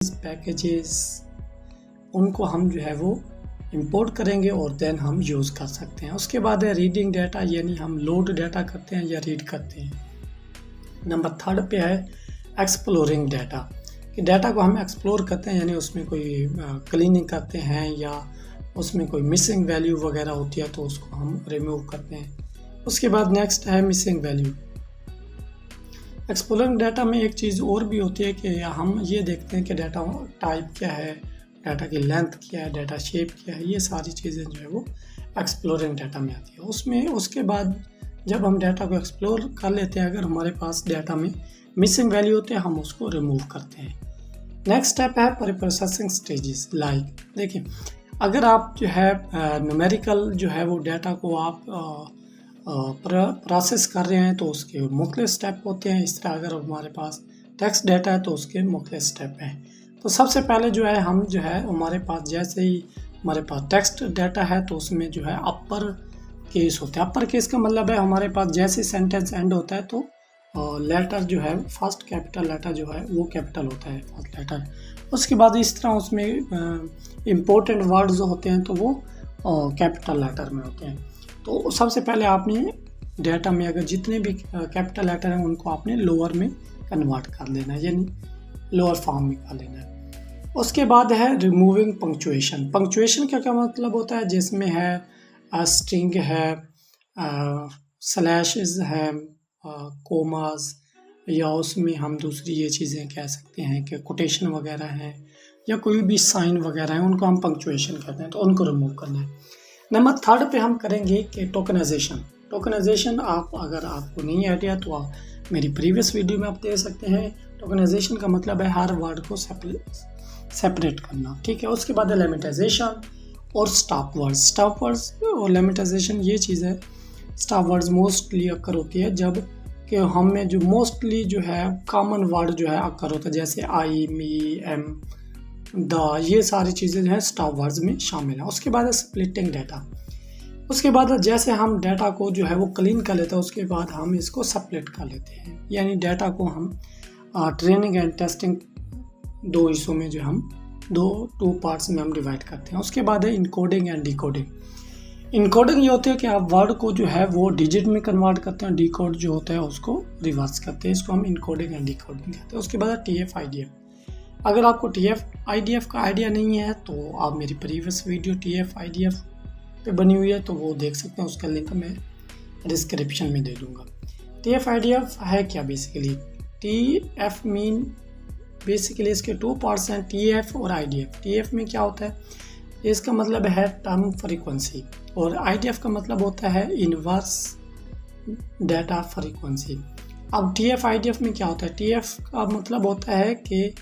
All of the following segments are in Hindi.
पैकेजेस उनको हम जो है वो इंपोर्ट करेंगे और देन हम यूज़ कर सकते हैं। उसके बाद है रीडिंग डाटा, यानी हम लोड डाटा करते हैं या रीड करते हैं। नंबर 3 पे है एक्सप्लोरिंग डाटा, कि डाटा को हम एक्सप्लोर करते हैं, यानी उसमें कोई क्लीनिंग करते हैं या उसमें कोई मिसिंग वैल्यू वगैरह होती है तो उसको हम रिमूव करते हैं। उसके बाद नेक्स्ट है मिसिंग वैल्यू। एक्सप्लोरिंग डाटा में एक चीज़ और भी होती है कि हम ये देखते हैं कि डाटा टाइप क्या है, डाटा की लेंथ क्या है, डाटा शेप क्या है, ये सारी चीज़ें जो है वो एक्सप्लोरिंग डाटा में आती है। उसमें उसके बाद जब हम डाटा को एक्सप्लोर कर लेते हैं, अगर हमारे पास डाटा में मिसिंग वैल्यू होते हैं हम उसको रिमूव करते हैं। नेक्स्ट स्टेप है प्रीप्रोसेसिंग स्टेजेस। लाइक देखिए, अगर आप जो है न्यूमेरिकल जो है वो डाटा को आप प्रोसेस कर रहे हैं तो उसके मुख्तलिफ स्टेप होते हैं। इस तरह अगर हमारे पास टेक्स्ट डाटा है तो उसके मुख्तलिफ स्टेप हैं। तो सबसे पहले जो है हम जो है हमारे पास जैसे ही हमारे पास टेक्स्ट डाटा है तो उसमें जो है अपर केस होता है। अपर केस का मतलब है हमारे पास जैसे सेंटेंस एंड होता है तो लेटर जो है फर्स्ट कैपिटल लेटर जो है वो कैपिटल होता है, फर्स्ट लेटर। उसके बाद इस तरह उसमें इम्पोर्टेंट वर्ड्स जो होते हैं तो वो कैपिटल लेटर में होते हैं। तो सबसे पहले आपने डाटा में अगर जितने भी कैपिटल लेटर हैं उनको आपने लोअर में कन्वर्ट कर लेना है, यानी लोअर फॉर्म में कर लेना है। उसके बाद है रिमूविंग पंक्चुएशन। पंक्चुएशन का क्या मतलब होता है, जिसमें है स्ट्रिंग है, स्लैशेस है, कोमास, या उसमें हम दूसरी ये चीज़ें कह सकते हैं कि कोटेशन वगैरह हैं या कोई भी साइन वगैरह है, उनको हम पंक्चुएशन कहते हैं, तो उनको रिमूव करना है। नंबर 3 पे हम करेंगे कि टोकनाइजेशन। टोकनाइजेशन आप अगर आपको नहीं आइडिया तो आप मेरी प्रीवियस वीडियो में आप देख सकते हैं। टोकनाइजेशन का मतलब है हर वर्ड को सेपरेट करना, ठीक है। उसके बाद है लेमिटाइजेशन और स्टॉप वर्ड्स। स्टॉप वर्ड्स और लेमिटाइजेशन ये चीज़ है, स्टॉप वर्ड्स मोस्टली अक्कर होती है जब कि हमें जो मोस्टली जो है कॉमन वर्ड जो है अक्कर होता है, जैसे आई, मी, एम, द, ये सारी चीज़ें जो है स्टॉप वर्ड्स में शामिल है। उसके बाद है स्प्लिटिंग डाटा। उसके बाद जैसे हम डाटा को जो है वो क्लीन कर लेते हैं, उसके बाद हम इसको स्प्लिट कर लेते हैं, यानी डाटा को हम ट्रेनिंग एंड टेस्टिंग 2 हिस्सों में जो हम टू पार्ट्स में हम डिवाइड करते हैं। उसके बाद है इनकोडिंग एंड डिकोडिंग। इनकोडिंग ये होती है कि आप वर्ड को जो है वो डिजिट में कन्वर्ट करते हैं, डिकोड जो होता है उसको रिवर्स करते हैं, इसको हम इनकोडिंग एंड डिकोडिंग कहते हैं। उसके बाद है TF IDF। अगर आपको TF IDF का आइडिया नहीं है तो आप मेरी प्रीवियस वीडियो TF IDF पे बनी हुई है तो वो देख सकते हैं, उसका लिंक मैं डिस्क्रिप्शन में दे दूंगा। TF IDF है क्या बेसिकली? TF मीन बेसिकली इसके 2 पार्ट्स हैं, TF और IDF। TF में क्या होता है, इसका मतलब है टर्म फ्रीक्वेंसी, और IDF का मतलब होता है इनवर्स डाटा फ्रीक्वेंसी। अब TF IDF में क्या होता है, TF का मतलब होता है कि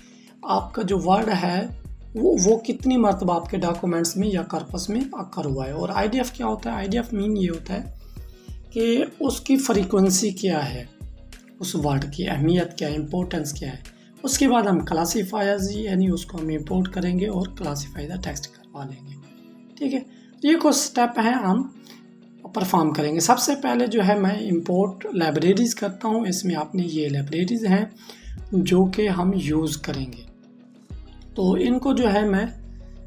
आपका जो वर्ड है वो कितनी मरतबा आपके डॉक्यूमेंट्स में या कॉर्पस में अक्कर हुआ है। और IDF क्या होता है, IDF मीन ये होता है कि उसकी फ्रीक्वेंसी क्या है, उस वर्ड की अहमियत क्या है, इम्पोर्टेंस क्या है। उसके बाद हम क्लासीफायर्स यानी उसको हम इंपोर्ट करेंगे और क्लासीफाई द टेक्स्ट करवा लेंगे, ठीक है। ये कुछ स्टेप हैं हम परफॉर्म करेंगे। सबसे पहले जो है मैं इंपोर्ट लाइब्रेरीज करता हूँ। इसमें आपने ये लाइब्रेरीज हैं जो कि हम यूज़ करेंगे, तो इनको जो है मैं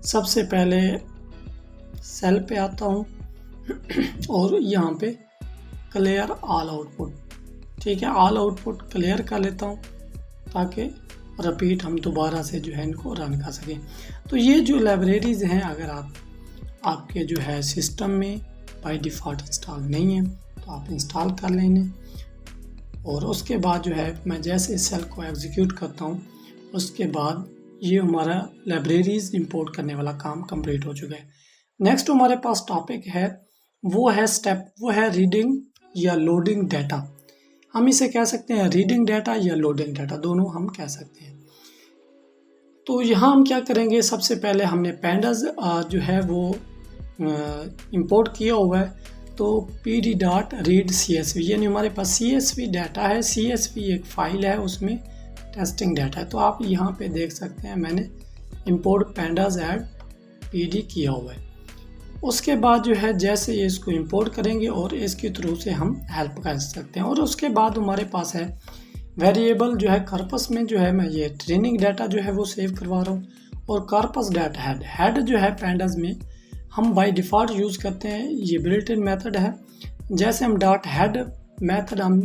सबसे पहले सेल पे आता हूँ और यहाँ पे क्लियर ऑल आउटपुट, ठीक है, ऑल आउटपुट क्लियर कर लेता हूँ ताकि रिपीट हम दोबारा से जो है इनको रन कर सकें। तो ये जो लाइब्रेरीज हैं अगर आपके जो है सिस्टम में बाय डिफ़ॉल्ट इंस्टॉल नहीं है तो आप इंस्टॉल कर लें इन्हें। और उसके बाद जो है मैं जैसे इस सेल को एग्जीक्यूट करता हूँ उसके बाद ये हमारा लाइब्रेरीज इंपोर्ट करने वाला काम कंप्लीट हो चुका है। नेक्स्ट हमारे पास टॉपिक है, वो है स्टेप, वो है रीडिंग या लोडिंग डाटा। हम इसे कह सकते हैं रीडिंग डाटा या लोडिंग डाटा, दोनों हम कह सकते हैं। तो यहाँ हम क्या करेंगे, सबसे पहले हमने पैंडास जो है वो इंपोर्ट किया हुआ है, तो pd.read CSV, यानी हमारे पास CSV डाटा है। CSV एक फाइल है, उसमें टेस्टिंग डाटा है। तो आप यहाँ पे देख सकते हैं मैंने इंपोर्ट पैंडास ऐड PD किया हुआ है। उसके बाद जो है जैसे ये इसको इंपोर्ट करेंगे और इसके थ्रू से हम हेल्प कर सकते हैं। और उसके बाद हमारे पास है वेरिएबल जो है कॉर्पस में जो है मैं ये ट्रेनिंग डाटा जो है वो सेव करवा रहा हूँ। और कॉर्पस डॉट हेड जो है पैंडास में हम बाय डिफ़ॉल्ट यूज़ करते हैं, ये बिल्ट इन मेथड है। जैसे हम डॉट हेड मेथड हम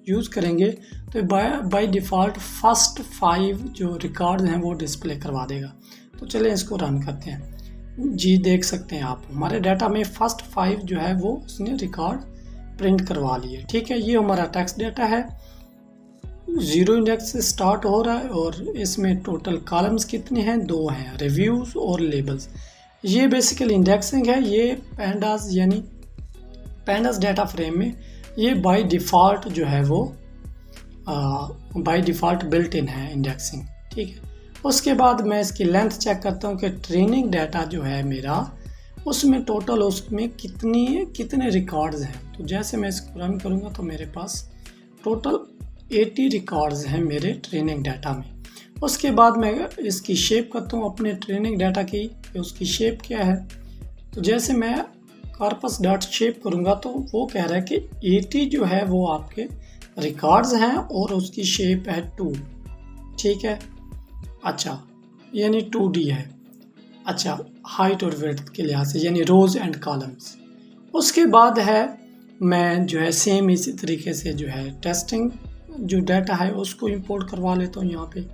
यूज़ करेंगे तो बाय डिफ़ॉल्ट फर्स्ट 5 जो रिकॉर्ड हैं वो डिस्प्ले करवा देगा। तो चलिए इसको रन करते हैं। जी देख सकते हैं आप हमारे डाटा में फर्स्ट 5 जो है वो उसने रिकॉर्ड प्रिंट करवा लिए। ठीक है, ये हमारा टेक्स्ट डाटा है, 0 इंडेक्स से स्टार्ट हो रहा है और इसमें टोटल कॉलम्स कितने हैं, 2 हैं, रिव्यूज़ और लेबल्स। ये बेसिकली इंडेक्सिंग है। ये पैंडास यानी पैंडास डाटा फ्रेम में ये बाय डिफ़ॉल्ट जो है वो बाय डिफ़ॉल्ट बिल्ट इन है इंडेक्सिंग। ठीक है, उसके बाद मैं इसकी लेंथ चेक करता हूँ कि ट्रेनिंग डाटा जो है मेरा उसमें टोटल उसमें कितने रिकॉर्ड्स हैं। तो जैसे मैं इसको रन करूँगा तो मेरे पास टोटल 80 रिकॉर्ड्स हैं मेरे ट्रेनिंग डाटा में। उसके बाद मैं इसकी शेप करता हूँ अपने ट्रेनिंग डाटा की, उसकी शेप क्या है। तो जैसे मैं कॉर्पस डॉट शेप करूँगा तो वो कह रहा है कि 80 जो है वो आपके रिकॉर्ड्स हैं और उसकी शेप है 2। ठीक है, अच्छा यानी 2D है। अच्छा, हाइट और विड्थ के लिहाज से यानी रोज एंड कॉलम्स। उसके बाद है मैं जो है सेम इसी तरीके से जो है टेस्टिंग जो डाटा है उसको इंपोर्ट करवा लेता हूँ यहाँ पे।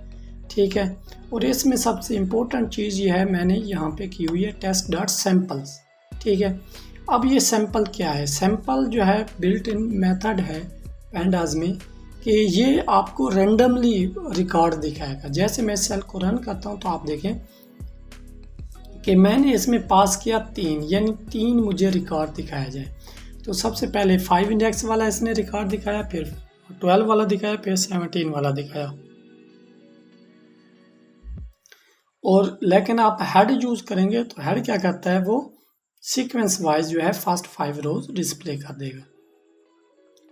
ठीक है, और इसमें सबसे इम्पोर्टेंट चीज़ ये है मैंने यहाँ पे की हुई है टेस्ट डॉट सैम्पल्स। ठीक है, अब ये सैम्पल क्या है, सैम्पल जो है बिल्ट इन मेथड है पैंडास में कि ये आपको रेंडमली रिकॉर्ड दिखाएगा। जैसे मैं सेल को रन करता हूँ तो आप देखें कि मैंने इसमें पास किया 3 यानी 3 मुझे रिकॉर्ड दिखाया जाए। तो सबसे पहले 5 इंडेक्स वाला इसने रिकॉर्ड दिखाया, फिर 12 वाला दिखाया, फिर 17 वाला दिखाया। और लेकिन आप हेड यूज़ करेंगे तो हेड क्या करता है, वो सीक्वेंस वाइज जो है फर्स्ट 5 रोज डिस्प्ले कर देगा।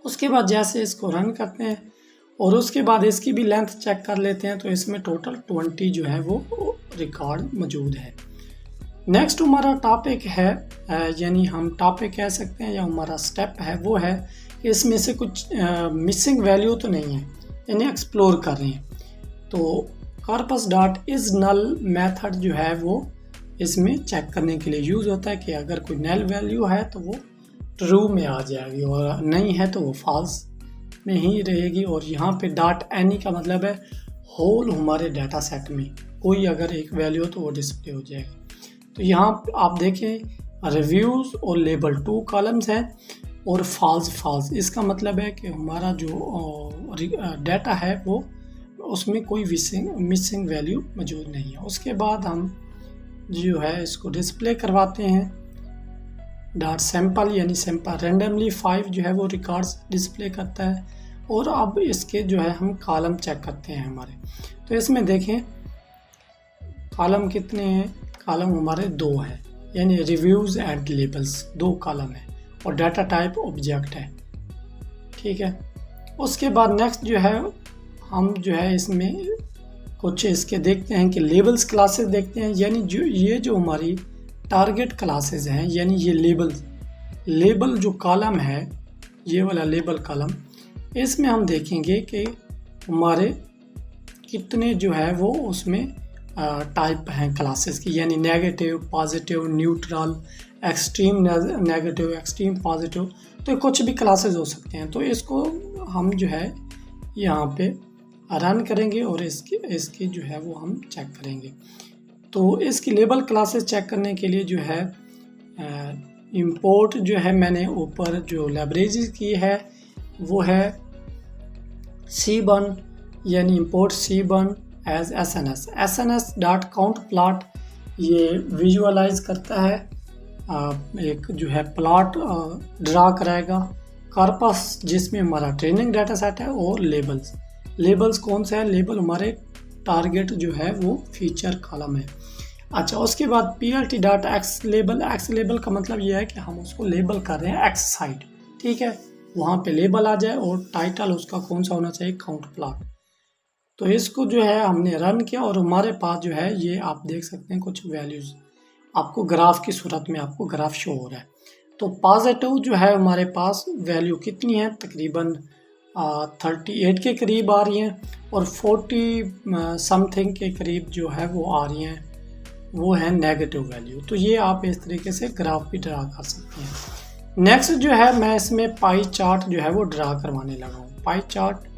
उसके बाद जैसे इसको रन करते हैं और उसके बाद इसकी भी लेंथ चेक कर लेते हैं तो इसमें टोटल 20 जो है वो रिकॉर्ड मौजूद है। नेक्स्ट हमारा टॉपिक है यानी हम टॉपिक कह सकते हैं या हमारा स्टेप है वो है कि इसमें से कुछ मिसिंग वैल्यू तो नहीं है, इन्हें एक्सप्लोर कर रहे हैं। तो corpus dot is null method जो है वो इसमें चेक करने के लिए यूज़ होता है कि अगर कोई नल वैल्यू है तो वो ट्रू में आ जाएगी और नहीं है तो वो फॉल्स में ही रहेगी। और यहाँ पे डॉट एनी का मतलब है होल हमारे डाटा सेट में कोई अगर एक वैल्यू हो तो वो डिस्प्ले हो जाएगी। तो यहाँ आप देखें रिव्यूज़ और लेबल 2 कॉलम्स हैं और फॉल्स। इसका मतलब है कि हमारा जो डाटा है वो उसमें कोई मिसिंग वैल्यू मौजूद नहीं है। उसके बाद हम जो है इसको डिस्प्ले करवाते हैं डॉट सैम्पल यानी सैम्पल रेंडमली 5 जो है वो रिकॉर्ड्स डिस्प्ले करता है। और अब इसके जो है हम कॉलम चेक करते हैं हमारे। तो इसमें देखें कॉलम कितने हैं, कॉलम हमारे 2 हैं यानी रिव्यूज़ एंड लेबल्स 2 कॉलम है और डाटा टाइप ऑब्जेक्ट है। ठीक है, उसके बाद नेक्स्ट जो है हम जो है इसमें कुछ इसके देखते हैं कि लेबल्स क्लासेस देखते हैं यानी जो हमारी टारगेट क्लासेस हैं यानी ये लेबल जो कॉलम है ये वाला लेबल कॉलम, इसमें हम देखेंगे कि हमारे कितने जो है वो उसमें टाइप हैं क्लासेस की यानी negative, positive, neutral, extreme negative, extreme positive, तो कुछ भी क्लासेस हो सकते हैं। तो इसको हम जो है यहाँ पे रन करेंगे और इसकी जो है वो हम चेक करेंगे। तो इसकी लेबल क्लासेस चेक करने के लिए जो है इंपोर्ट जो है मैंने ऊपर जो लाइब्रेरी की है वो है C1 यानी import C1 as SNS dot count plot. ये विजुअलाइज करता है एक जो है प्लॉट ड्रा कराएगा कॉर्पस जिसमें हमारा ट्रेनिंग डाटा सेट है और लेबल्स कौन सा है, लेबल हमारे टारगेट जो है वो फीचर कॉलम है। अच्छा, उसके बाद PLT डॉट एक्स लेबल का मतलब ये है कि हम उसको लेबल कर रहे हैं एक्स साइड। ठीक है, वहाँ पे लेबल आ जाए और टाइटल उसका कौन सा होना चाहिए, काउंट प्लॉट। तो इसको जो है हमने रन किया और हमारे पास जो है ये आप देख सकते हैं कुछ वैल्यूज़ आपको ग्राफ की सूरत में आपको ग्राफ शो हो रहा है। तो पॉजिटिव जो है हमारे पास वैल्यू कितनी है, तकरीबन 38 के करीब आ रही हैं और 40 समथिंग के करीब जो है वो आ रही हैं, वो है नेगेटिव वैल्यू। तो ये आप इस तरीके से ग्राफ भी ड्रा कर सकते हैं। नेक्स्ट जो है मैं इसमें पाई चार्ट जो है वो ड्रा करवाने लगा हूँ। पाई चार्ट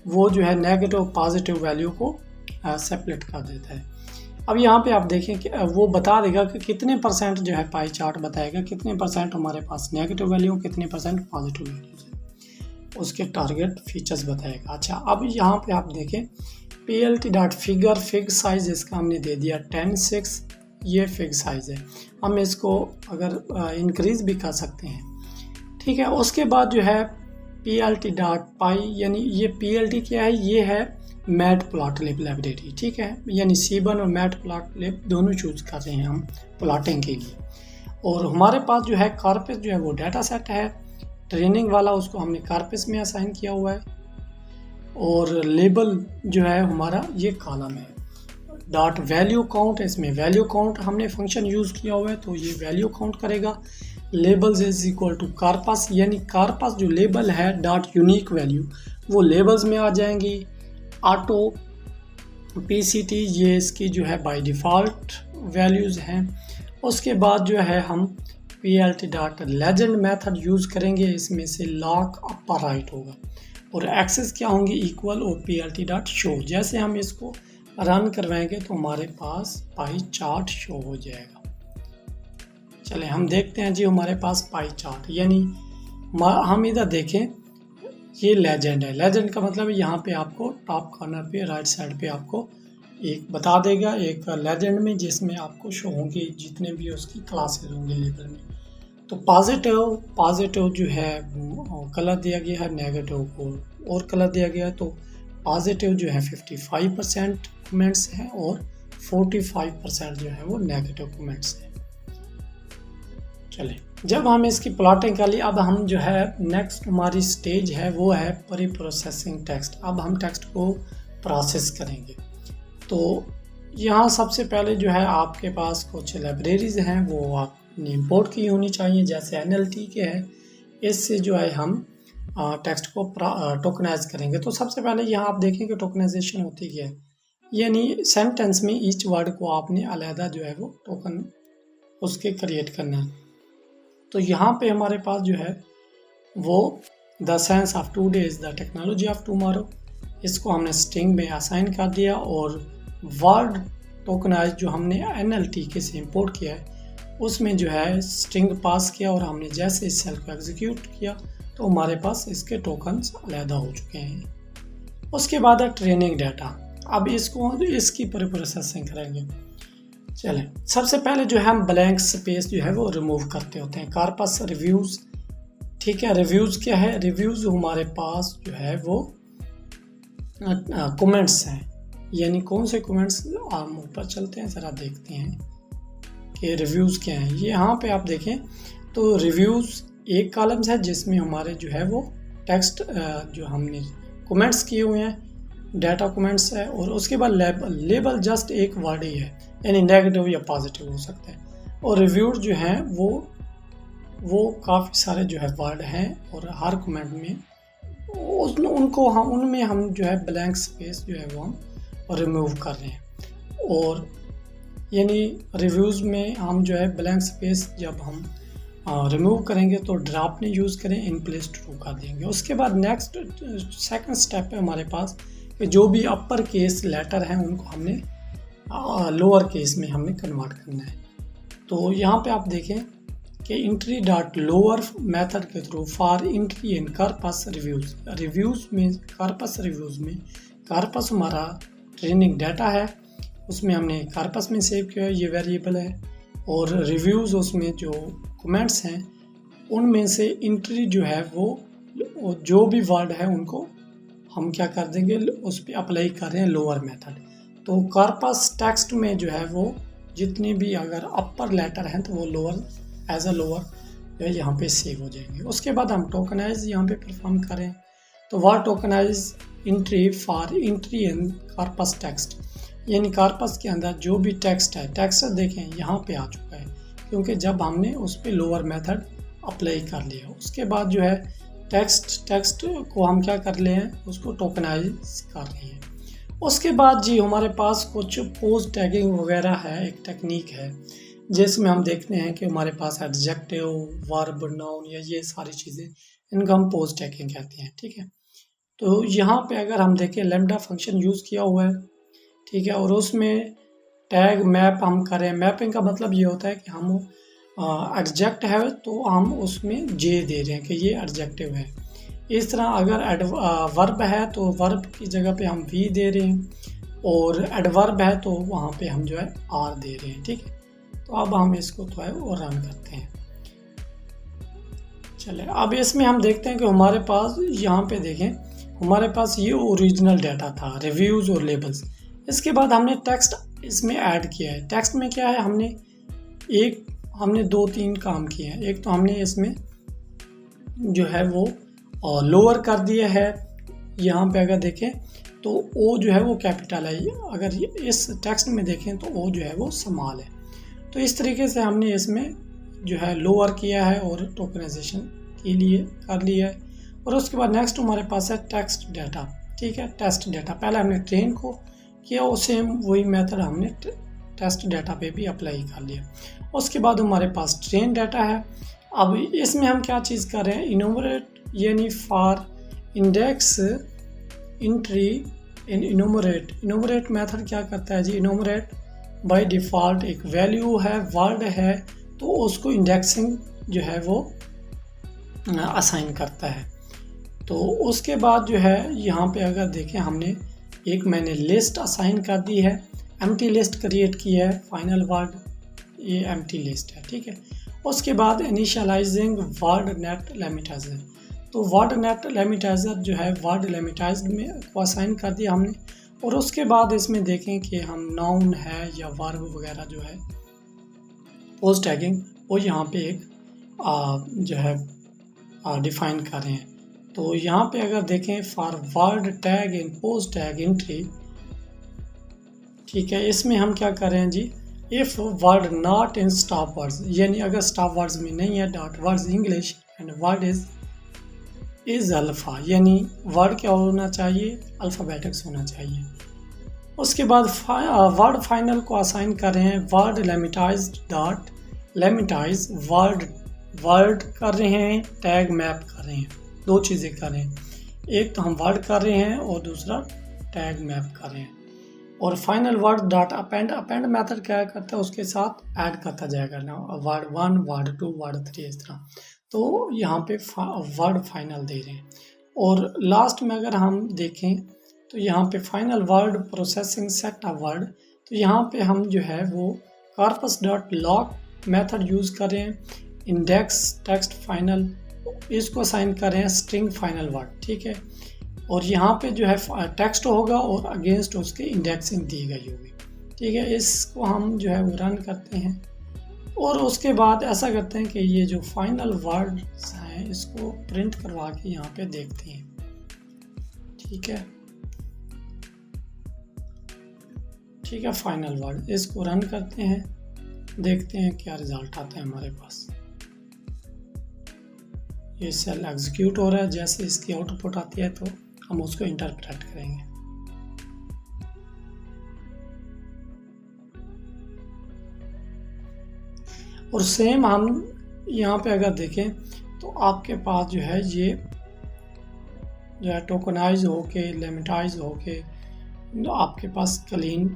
वो जो है नेगेटिव पॉजिटिव वैल्यू को सेपरेट कर देता है। अब यहाँ पे आप देखें कि वो बता देगा कि कितने परसेंट जो है, पाई चार्ट बताएगा कितने परसेंट हमारे पास नेगेटिव वैल्यू, कितने परसेंट पॉजिटिव वैल्यूज है, उसके टारगेट फीचर्स बताएगा। अच्छा, अब यहाँ पे आप देखें PLT dot figure, fig size इसका हमने दे दिया 10.6, ये फिग साइज है। हम इसको अगर इंक्रीज भी कर सकते हैं, ठीक है। उसके बाद जो है PLT डॉट पाई, यानी ये PLT क्या है, ये है मैटप्लॉटलिब लाइब्रेरी, ठीक है। यानी सीबन और मैटप्लॉटलिब दोनों चूज कर रहे हैं हम प्लॉटिंग के लिए। और हमारे पास जो है कॉर्पस जो है वो डाटा सेट है ट्रेनिंग वाला, उसको हमने कॉर्पस में असाइन किया हुआ है। और लेबल जो है हमारा ये कॉलम है। डॉट वैल्यू काउंट, इसमें वैल्यू काउंट हमने फंक्शन यूज़ किया हुआ है, तो ये वैल्यू काउंट करेगा। Labels is equal to corpus, यानी कॉर्पस जो लेबल है डॉट यूनिक वैल्यू वो लेबल्स में आ जाएंगी। ऑटो PCT ये इसकी जो है बाय डिफ़ॉल्ट वैल्यूज़ हैं। उसके बाद जो है हम PLT dot legend method use करेंगे, इसमें से लॉक अपर राइट होगा और एक्सेस क्या होंगे इक्वल, और PLT डॉट शो। जैसे हम इसको रन करवाएंगे तो हमारे पास पाई चार्ट शो हो जाएगा। चले हम देखते हैं जी हमारे पास पाई चार्ट, यानी हम इधर देखें ये लेजेंड है। लेजेंड का मतलब यहाँ पे आपको टॉप कॉर्नर पे राइट साइड पे आपको एक बता देगा, एक लेजेंड में जिसमें आपको शो होंगे जितने भी उसकी क्लासेस होंगे लेबल में। तो पॉजिटिव जो है कलर दिया गया है, नेगेटिव को और कलर दिया गया है। तो पॉजिटिव जो है 55% कमेंट्स हैं और 45% जो है वो नेगेटिव कमेंट्स हैं। चले जब हम इसकी प्लॉटिंग कर ली, अब हम जो है नेक्स्ट हमारी स्टेज है वो है प्री प्रोसेसिंग टेक्स्ट। अब हम टेक्स्ट को प्रोसेस करेंगे। तो यहाँ सबसे पहले जो है आपके पास कुछ लाइब्रेरीज हैं वो आपने इंपोर्ट की होनी चाहिए, जैसे NLT के है। इससे जो है हम टेक्स्ट को टोकनाइज करेंगे। तो सबसे पहले यहाँ आप देखेंगे टोकनाइजेशन होती क्या है, यानी सेंटेंस में ईच वर्ड को आपने अलहदा जो है वो टोकन उसके क्रिएट करना है। तो यहाँ पे हमारे पास जो है वो the science of today is the technology of tomorrow, इसको हमने स्ट्रिंग में असाइन कर दिया। और वर्ड टोकनाइज जो हमने NLT के से इंपोर्ट किया है उसमें जो है स्ट्रिंग पास किया और हमने जैसे इस सेल को एग्जीक्यूट किया तो हमारे पास इसके टोकन्स अलहदा हो चुके हैं। उसके बाद है ट्रेनिंग डाटा। अब इसकी प्रोसेसिंग करेंगे। चलें सबसे पहले जो है हम ब्लैंक स्पेस जो है वो रिमूव करते होते हैं। कॉर्पस रिव्यूज़, ठीक है। रिव्यूज़ क्या है, रिव्यूज़ हमारे पास जो है वो कमेंट्स हैं, यानी कौन से कमेंट्स। हम ऊपर चलते हैं ज़रा देखते हैं कि रिव्यूज़ क्या हैं। ये यहाँ पे आप देखें तो रिव्यूज़ एक कॉलम्स है जिसमें हमारे जो है वो टेक्स्ट जो हमने कमेंट्स किए हुए हैं, डाटा कमेंट्स है। और उसके बाद लेबल जस्ट एक वर्ड ही है, यानी नेगेटिव या पॉजिटिव हो सकता है। और रिव्यूज जो हैं वो काफ़ी सारे जो है वर्ड हैं और हर कमेंट में उनमें हम जो है ब्लैंक स्पेस जो है वो हम रिमूव कर रहे हैं। और यानी रिव्यूज़ में हम जो है ब्लैंक स्पेस जब हम रिमूव करेंगे तो ड्रॉप ने यूज़ करें, इन प्लेस ट्रू कर देंगे। उसके बाद नेक्स्ट सेकंड स्टेप है हमारे पास कि जो भी अपर केस लेटर हैं उनको हमने लोअर केस में हमने कन्वर्ट करना है। तो यहाँ पे आप देखें कि इंट्री डॉट लोअर मेथड के through for entry in corpus reviews में कॉर्पस हमारा ट्रेनिंग डाटा है, उसमें हमने कॉर्पस में सेव किया है, ये वेरिएबल है। और रिव्यूज़ उसमें जो कमेंट्स हैं उनमें से इंट्री जो है वो जो भी वर्ड है उनको हम क्या कर देंगे, उस पर अप्लाई कर रहे हैं लोअर मेथड। तो कॉर्पस टेक्स्ट में जो है वो जितने भी अगर अपर लेटर हैं तो वो लोअर एज अ लोअर जो है यहाँ पे सेव हो जाएंगे। उसके बाद हम टोकनाइज यहाँ पे परफॉर्म करें तो वह tokenise entry for entry in corpus text, यानी कॉर्पस के अंदर जो भी टेक्स्ट है, टेक्स्ट देखें यहाँ पे आ चुका है क्योंकि जब हमने उस पर लोअर मेथड अप्लाई कर लिया। उसके बाद जो है टेक्स्ट टेक्स्ट को हम क्या कर रहे हैं, उसको टोकनाइज कर रहे हैं। उसके बाद जी हमारे पास कुछ पोस्ट टैगिंग वगैरह है, एक टेक्निक है जिसमें हम देखते हैं कि हमारे पास एडजेक्टिव, वर्ब, नाउन या ये सारी चीज़ें, इनको हम पोस्ट टैगिंग कहते हैं। ठीक है, तो यहाँ पे अगर हम देखें लैम्डा फंक्शन यूज़ किया हुआ है। ठीक है, और उसमें टैग मैप हम करें। मैपिंग का मतलब ये होता है कि हम एडजेक्ट है तो हम उसमें जे दे रहे हैं कि ये एडजेक्टिव है। इस तरह अगर वर्ब है तो वर्ब की जगह पे हम वी दे रहे हैं, और एडवर्ब है तो वहाँ पे हम जो है आर दे रहे हैं। ठीक है, तो अब हम इसको तो है वो रन करते हैं। चले अब इसमें हम देखते हैं कि हमारे पास यहाँ पे देखें, हमारे पास ये ओरिजिनल डाटा था, रिव्यूज़ और लेबल्स। इसके बाद हमने टेक्स्ट इसमें ऐड किया है। टेक्स्ट में क्या है, हमने 2-3 काम किए हैं। एक तो हमने इसमें जो है वो लोअर कर दिया है। यहाँ पे अगर देखें तो ओ जो है वो कैपिटल है, अगर इस टेक्स्ट में देखें तो ओ जो है वो स्मॉल है। तो इस तरीके से हमने इसमें जो है लोअर किया है और टोकनाइजेशन के लिए कर लिया है। और उसके बाद नेक्स्ट हमारे पास है टेक्स्ट डाटा। ठीक है, टेस्ट डाटा पहले हमने ट्रेन को किया और सेम वही मेथड हमने टेस्ट डाटा पे भी अप्लाई कर लिया। उसके बाद हमारे पास ट्रेन डाटा है। अब इसमें हम क्या चीज़ कर रहे हैं, इनोमरेट यानी for index entry in enumerate method क्या करता है जी, इनोमरेट बाय डिफ़ॉल्ट एक वैल्यू है, वर्ड है, तो उसको इंडेक्सिंग जो है वो असाइन करता है। तो उसके बाद जो है यहाँ पे अगर देखें हमने मैंने लिस्ट असाइन कर दी है, एम्प्टी लिस्ट क्रिएट की है, फाइनल वर्ड ये एम्प्टी लिस्ट है। ठीक है, उसके बाद इनिशियलाइजिंग वर्ड नेट लिमिटाइजर, तो वर्ड नेट लिमिटाइजर जो है वर्ड लिमिटाइज्ड में को असाइन कर दिया हमने। और उसके बाद इसमें देखें कि हम नाउन है या वर्ब वगैरह जो है पोस्ट टैगिंग वो यहाँ पे एक जो है डिफाइन कर रहे हैं। तो यहाँ पे अगर देखें for word tag in post tag entry, ठीक है, इसमें हम क्या कर रहे हैं जी, if word not in stop words, यानी अगर स्टॉप वर्ड्स में नहीं है, dot words English and word is alpha, यानी वर्ड क्या होना चाहिए, अल्फ़ाबेटिक्स होना चाहिए। उसके बाद वर्ड फाइनल को असाइन कर रहे हैं वर्ड लिमिटाइज्ड डॉट लिमिटाइज वर्ड कर रहे हैं, टैग मैप कर रहे हैं, 2 चीज़ें कर रहे हैं। एक तो हम वर्ड कर रहे हैं और दूसरा टैग मैप कर रहे हैं। और final word dot append method क्या करता है, उसके साथ ऐड करता जाएगा ना, वर्ड 1, वर्ड 2, वर्ड 3 इस तरह। तो यहाँ पे वर्ड फाइनल दे रहे हैं। और लास्ट में अगर हम देखें तो यहाँ पे final word processing set a word, तो यहाँ पे हम जो है वो corpus dot lock method use कर रहे हैं, इंडेक्स टेक्स्ट फाइनल इसको असाइन कर रहे हैं स्ट्रिंग फाइनल वर्ड। ठीक है, और यहाँ पे जो है टेक्स्ट होगा और अगेंस्ट उसके इंडेक्सिंग दी गई होगी। ठीक है, इसको हम जो है वो रन करते हैं और उसके बाद ऐसा करते हैं कि ये जो फाइनल वर्ड्स हैं इसको प्रिंट करवा के यहाँ पे देखते हैं। ठीक है, फाइनल वर्ड इसको रन करते हैं, देखते हैं क्या रिजल्ट आता है हमारे पास। ये सेल एग्जीक्यूट हो रहा है, जैसे इसकी आउटपुट आती है तो हम उसको इंटरप्रेट करेंगे। और सेम हम यहाँ पे अगर देखें तो आपके पास जो है ये जो है टोकनाइज होके लिमिटाइज होके आपके पास क्लीन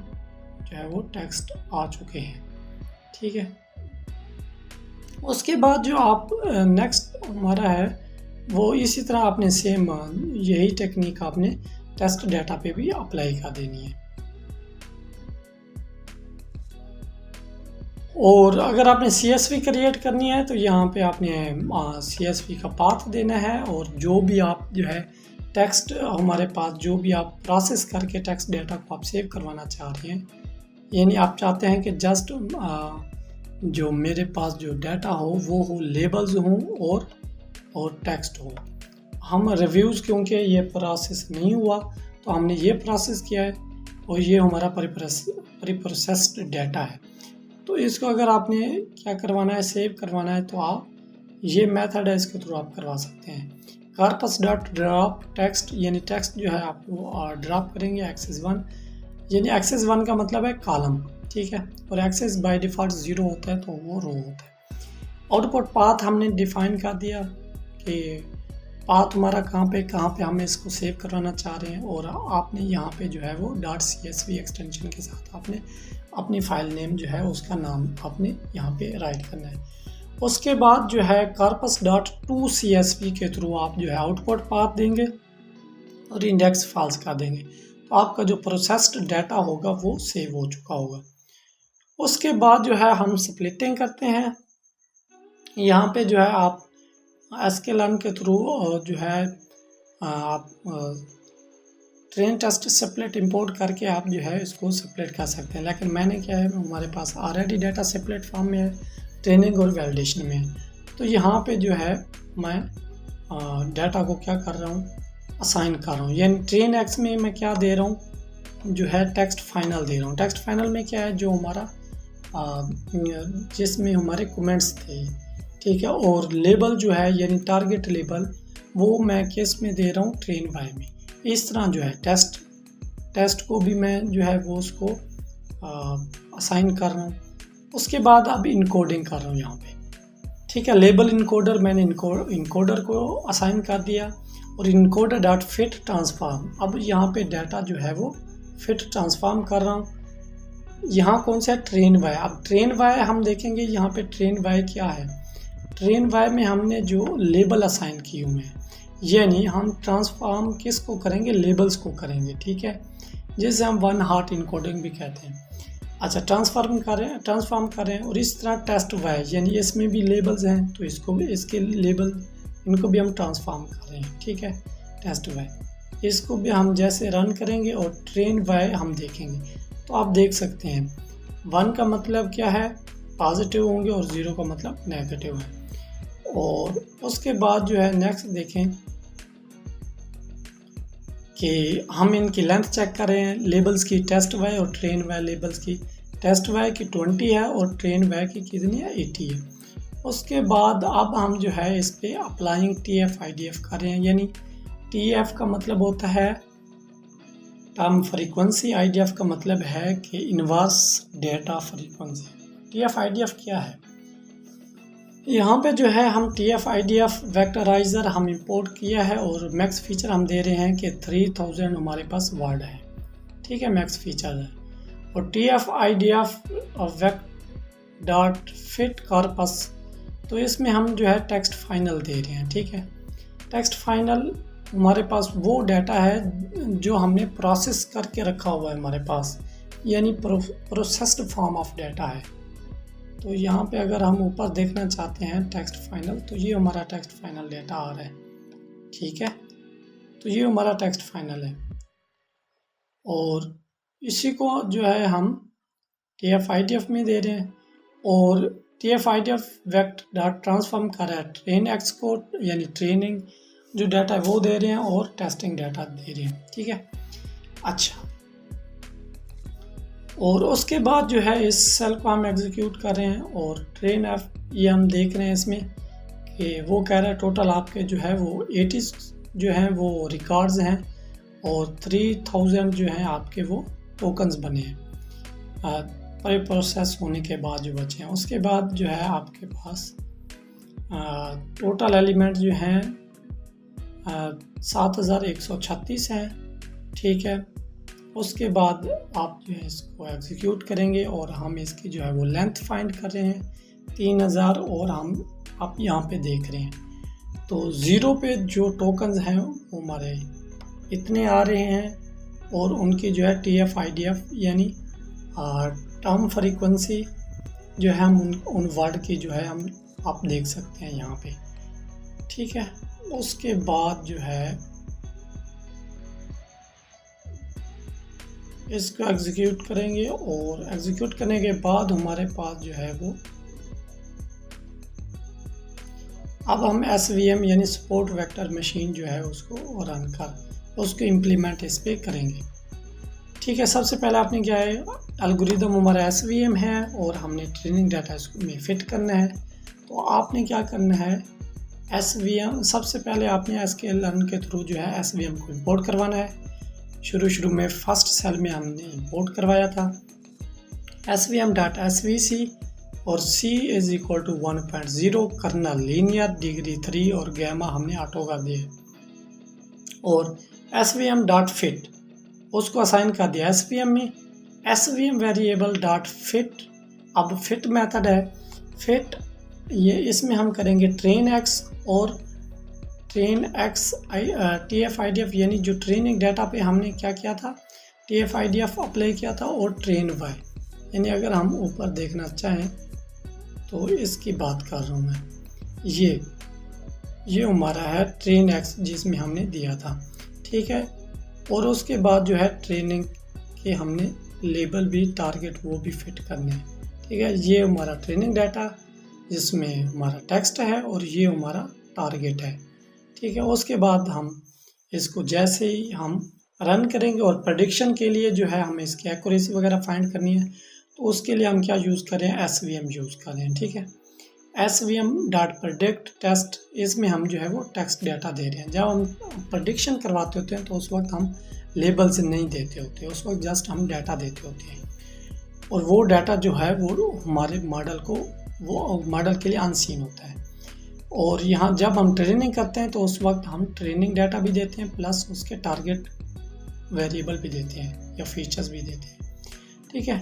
जो है वो टेक्स्ट आ चुके हैं। ठीक है, उसके बाद जो आप नेक्स्ट हमारा है वो इसी तरह आपने सेम यही टेक्निक आपने टेस्ट डाटा पे भी अप्लाई कर देनी है। और अगर आपने CSV क्रिएट करनी है तो यहाँ पे आपने CSV का पाथ देना है, और जो भी आप जो है टेक्स्ट हमारे पास जो भी आप प्रोसेस करके टेक्स्ट डाटा को आप सेव करवाना चाह रहे हैं, यानी आप चाहते हैं कि जस्ट जो मेरे पास जो डाटा हो वो हो लेबल्स हों और टेक्स्ट हो। हम रिव्यूज़ क्योंकि ये प्रोसेस नहीं हुआ तो हमने ये प्रोसेस किया है और ये हमारा प्रीप्रोसेस्ड डाटा है। तो इसको अगर आपने क्या करवाना है, सेव करवाना है, तो आप ये मेथड है इसके थ्रू आप करवा सकते हैं। कार्पस डॉट ड्रॉप टेक्स्ट, यानी टेक्स्ट जो है आप वो ड्रॉप करेंगे एक्सेस 1, यानी एक्सेस 1 का मतलब है कॉलम, ठीक है, और एक्सेस बाय डिफ़ॉल्ट 0 होता है तो वो रो होता है। आउटपुट पाथ हमने डिफाइन कर दिया कि पाथ हमारा कहाँ पे हम इसको सेव करवाना चाह रहे हैं, और आपने यहाँ पे जो है वो .csv एक्सटेंशन के साथ आपने अपनी फाइल नेम जो है उसका नाम आपने यहाँ पे राइट करना है। उसके बाद जो है corpus.tocsv के थ्रू आप जो है आउटपुट पाथ देंगे और इंडेक्स फॉल्स कर देंगे, तो आपका जो प्रोसेस्ड डाटा होगा वो सेव हो चुका होगा। उसके बाद जो है हम स्प्लिटिंग करते हैं। यहाँ पे जो है आप sklearn के थ्रू जो है आप ट्रेन टेस्ट स्प्लिट इंपोर्ट करके आप जो है इसको स्प्लिट कर सकते हैं, लेकिन मैंने क्या है हमारे पास ऑलरेडी डाटा स्प्लिट फॉर्म में है, ट्रेनिंग और वैलिडेशन में है, तो यहाँ पे जो है मैं डाटा को क्या कर रहा हूँ, असाइन कर रहा हूँ। यानी ट्रेन एक्स में मैं क्या दे रहा हूँ, जो है टेक्स्ट फाइनल दे रहा हूँ। टेक्स्ट फाइनल में क्या है, जो हमारा जिसमें हमारे कमेंट्स थे, ठीक है, और लेबल जो है यानी टारगेट लेबल वो मैं किस में दे रहा हूँ, ट्रेन वाई में। इस तरह जो है टेस्ट को भी मैं जो है वो उसको असाइन कर रहा हूँ। उसके बाद अब इनकोडिंग कर रहा हूँ यहाँ पे, ठीक है, लेबल इनकोडर मैंने इनकोडर को असाइन कर दिया, और इनकोडर डॉट फिट ट्रांसफॉर्म, अब यहाँ पे डाटा जो है वो फिट ट्रांसफॉर्म कर रहा हूँ। यहाँ कौन सा है, ट्रेन वाई। अब ट्रेन वाई हम देखेंगे यहाँ पे ट्रेन वाई क्या है, ट्रेन वाई में हमने जो लेबल असाइन किए हुए हैं, यानी हम ट्रांसफॉर्म किसको करेंगे, लेबल्स को करेंगे, ठीक है, जिसे हम वन हॉट इनकोडिंग भी कहते हैं। अच्छा, ट्रांसफॉर्म करें और इस तरह टेस्ट वाई, यानी इसमें भी लेबल्स हैं तो इसको भी, इसके लेबल इनको भी हम ट्रांसफॉर्म कर रहे हैं, ठीक है, टेस्ट वाई, इसको भी हम जैसे रन करेंगे और ट्रेन वाई हम देखेंगे, तो आप देख सकते हैं 1 का मतलब क्या है, पॉजिटिव होंगे, और 0 का मतलब नेगेटिव है। और उसके बाद जो है नेक्स्ट देखें कि हम इनकी लेंथ चेक कर रहे हैं लेबल्स की, टेस्ट वाई और ट्रेन वाई लेबल्स की। टेस्ट वाई की 20 है और ट्रेन वाई की कितनी है, 80 है। उसके बाद अब हम जो है इस पे अप्लाइंग TF IDF कर रहे हैं, यानी TF का मतलब होता है टर्म फ्रीक्वेंसी, IDF का मतलब है कि inverse data frequency. TF IDF क्या है, यहाँ पे जो है हम TF IDF वेक्टराइजर हम इंपोर्ट किया है, और मैक्स फीचर हम दे रहे हैं कि 3000 हमारे पास वर्ड है, ठीक है, मैक्स फीचर है। और TF IDF vect dot fit corpus, तो इसमें हम जो है टेक्स्ट फाइनल दे रहे हैं, ठीक है। टेक्स्ट फाइनल हमारे पास वो डाटा है जो हमने प्रोसेस करके रखा हुआ है हमारे पास, यानी प्रोसेस्ड फॉर्म ऑफ डाटा है। तो यहाँ पे अगर हम ऊपर देखना चाहते हैं टेक्स्ट फाइनल, तो ये हमारा टेक्स्ट फाइनल डाटा आ रहा है, ठीक है, तो ये हमारा टेक्स्ट फाइनल है। और इसी को जो है हम TF IDF में दे रहे हैं, और TF IDF vect dot transform कर रहा है ट्रेन एक्स को, यानी ट्रेनिंग जो डाटा है वो दे रहे हैं, और टेस्टिंग डाटा दे रहे हैं, ठीक है। अच्छा, और उसके बाद जो है इस सेल को हम एग्जीक्यूट कर रहे हैं, और ट्रेन एफ ये हम देख रहे हैं इसमें कि वो कह रहा है टोटल आपके जो है वो 80 जो हैं वो रिकॉर्ड्स हैं, और 3000 जो हैं आपके वो टोकन्स बने हैं प्री प्रोसेस होने के बाद जो बचे हैं। उसके बाद जो है आपके पास टोटल एलिमेंट जो हैं 7136 हैं, ठीक है। उसके बाद आप जो है इसको एग्जीक्यूट करेंगे, और हम इसकी जो है वो लेंथ फाइंड कर रहे हैं 3000, और हम आप यहाँ पे देख रहे हैं तो 0 पे जो टोकन्स हैं वो हमारे इतने आ रहे हैं, और उनकी जो है TF IDF यानी टर्म फ्रीक्वेंसी जो है हम उन वर्ड की जो है हम आप देख सकते हैं यहाँ पे, ठीक है। उसके बाद जो है इसको एग्जीक्यूट करेंगे, और एग्जीक्यूट करने के बाद हमारे पास जो है वो अब हम SVM यानी सपोर्ट वेक्टर मशीन जो है उसको रन कर उसको इम्प्लीमेंट इस पे करेंगे, ठीक है। सबसे पहले आपने क्या है, एल्गोरिदम हमारा SVM है और हमने ट्रेनिंग डाटा इसको में फिट करना है, तो आपने क्या करना है, SVM सबसे पहले आपने SQL लर्न के थ्रू जो है SVM को इंपोर्ट करवाना है। शुरू में फर्स्ट सेल में हमने इंपोर्ट करवाया था svm.svc और c इज इक्वल टू 1.0, करना लीनियर, डिग्री 3 और गैमा हमने ऑटो कर दिया। और svm.fit उसको असाइन कर दिया svm में। svm वेरिएबल डॉट फिट, अब फिट मेथड है। फिट ये इसमें हम करेंगे ट्रेन x और ट्रेन x tf-idf, यानी जो ट्रेनिंग डाटा पे हमने क्या किया था, tf-idf अप्लाई किया था, और ट्रेन y, यानी अगर हम ऊपर देखना चाहें तो इसकी बात कर रहा हूँ मैं। ये हमारा है ट्रेन x जिसमें हमने दिया था, ठीक है। और उसके बाद जो है ट्रेनिंग के हमने लेबल भी, टारगेट वो भी फिट करने हैं, ठीक है। ये हमारा ट्रेनिंग डाटा जिसमें हमारा टेक्स्ट है और ये हमारा टारगेट है, ठीक है। उसके बाद हम इसको जैसे ही हम रन करेंगे और प्रेडिक्शन के लिए जो है हमें इसकी एक्यूरेसी वगैरह फाइंड करनी है, तो उसके लिए हम क्या यूज़ करें, SVM यूज़ करें, ठीक है। svm.predict टेस्ट, इसमें हम जो है वो टेक्स्ट डाटा दे रहे हैं। जब हम प्रेडिक्शन करवाते होते हैं तो उस वक्त हम लेबल से नहीं देते होते, उस वक्त जस्ट हम डाटा देते होते हैं, और वो डाटा जो है वो हमारे मॉडल के लिए अनसीन होता है। और यहाँ जब हम ट्रेनिंग करते हैं तो उस वक्त हम ट्रेनिंग डाटा भी देते हैं, प्लस उसके टारगेट वेरिएबल भी देते हैं या फीचर्स भी देते हैं, ठीक है।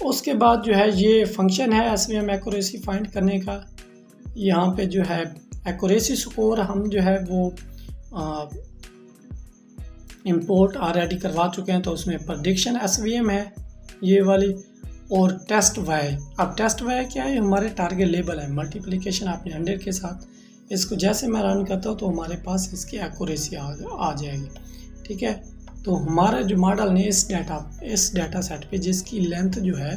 उसके बाद जो है ये फंक्शन है SVM एक्यूरेसी फाइंड करने का। यहाँ पे जो है एक्यूरेसी स्कोर हम जो है वो इंपोर्ट ऑलरेडी करवा चुके हैं, तो उसमें प्रेडिक्शन SVM है ये वाली, और टेस्ट वाई। अब टेस्ट वाई क्या है, हमारे टारगेट लेबल है, मल्टीप्लिकेशन आपने 100 के साथ इसको जैसे मैं रन करता हूँ तो हमारे पास इसकी एक्यूरेसी आ जाएगी, ठीक है। तो हमारा जो मॉडल ने इस डाटा सेट पे जिसकी लेंथ जो है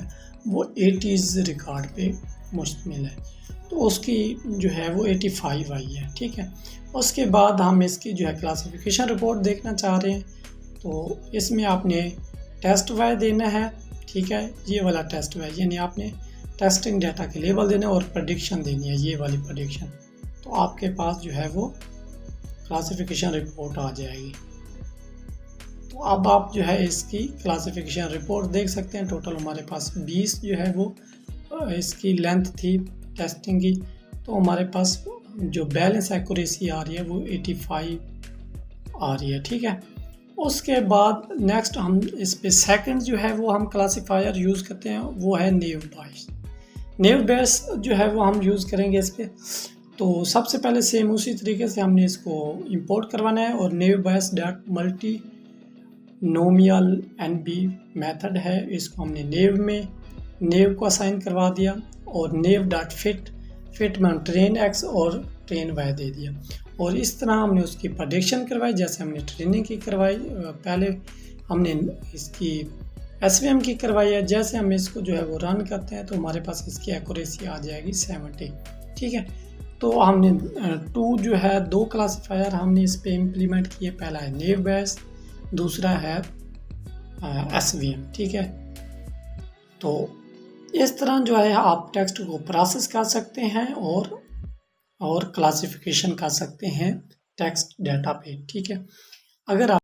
वो 80s रिकॉर्ड पे मुश्तमिल है, तो उसकी जो है वो 85 आई है, ठीक है। उसके बाद हम इसकी जो है क्लासिफिकेशन रिपोर्ट देखना चाह रहे हैं, तो इसमें आपने टेस्ट वाई देना है, ठीक है। ये वाला टेस्ट वाई यानी आपने टेस्टिंग डाटा के लेबल देना और प्रेडिक्शन देनी है, ये वाली प्रेडिक्शन, तो आपके पास जो है वो क्लासिफिकेशन रिपोर्ट आ जाएगी। तो अब आप जो है इसकी क्लासिफिकेशन रिपोर्ट देख सकते हैं। टोटल हमारे पास 20 जो है वो इसकी लेंथ थी टेस्टिंग की, तो हमारे पास जो बैलेंस एक्यूरेसी आ रही है वो 85 आ रही है, ठीक है। उसके बाद नेक्स्ट हम इस पे सेकंड जो है वो हम क्लासिफायर यूज़ करते हैं, वो है नेव बेस जो है वो हम यूज़ करेंगे इस पे। तो सबसे पहले सेम उसी तरीके से हमने इसको इंपोर्ट करवाना है, और naive Bayes dot multi नोमियल NB method है, इसको हमने नेव को असाइन करवा दिया, और नेव डॉट फिट में हम ट्रेन x और ट्रेन y दे दिया, और इस तरह हमने उसकी प्रेडिक्शन करवाई जैसे हमने ट्रेनिंग की करवाई। पहले हमने इसकी SVM की करवाई है। जैसे हम इसको जो है वो रन करते हैं तो हमारे पास इसकी एक्यूरेसी आ जाएगी 70, ठीक है। तो हमने 2 जो है 2 क्लासिफायर हमने इस पे इम्प्लीमेंट किए, पहला है नेव बेस, दूसरा है SVM, ठीक है। तो इस तरह जो है आप टेक्स्ट को प्रोसेस कर सकते हैं और क्लासिफिकेशन कर सकते हैं टेक्स्ट डाटा पे, ठीक है। अगर आप